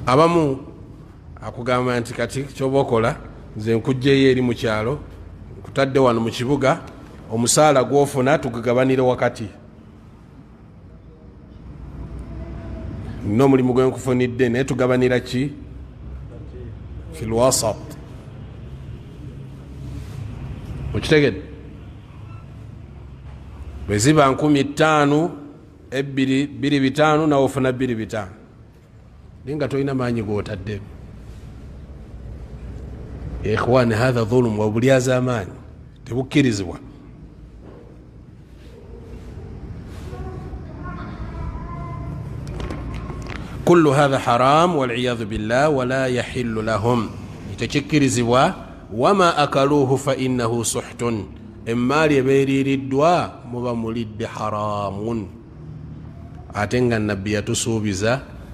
abamu akugamba nti kati kyoba okola nze nkujjeyo eri mu kyalo nkutadde wano mu kibuga omusaala gwofuna tugugabanire wakati n'omulimu gwe nkufunidde naye tugabanira ki fil wasat okitegedde bwe ziba 5,000 2,500 nawe ofuna 2,500 naye nga tolina maanyi gootadde ikhwani hatha dhulum wabulyaza amaanyi tebukkirizibwa كل هذا حرام والعياذ بالله ولا يحل لهم يتشكرزوا وما أكلوه فإنه سحت إما لبيري الدواء مبا ملد حرام أتنغ النبي تسوبزا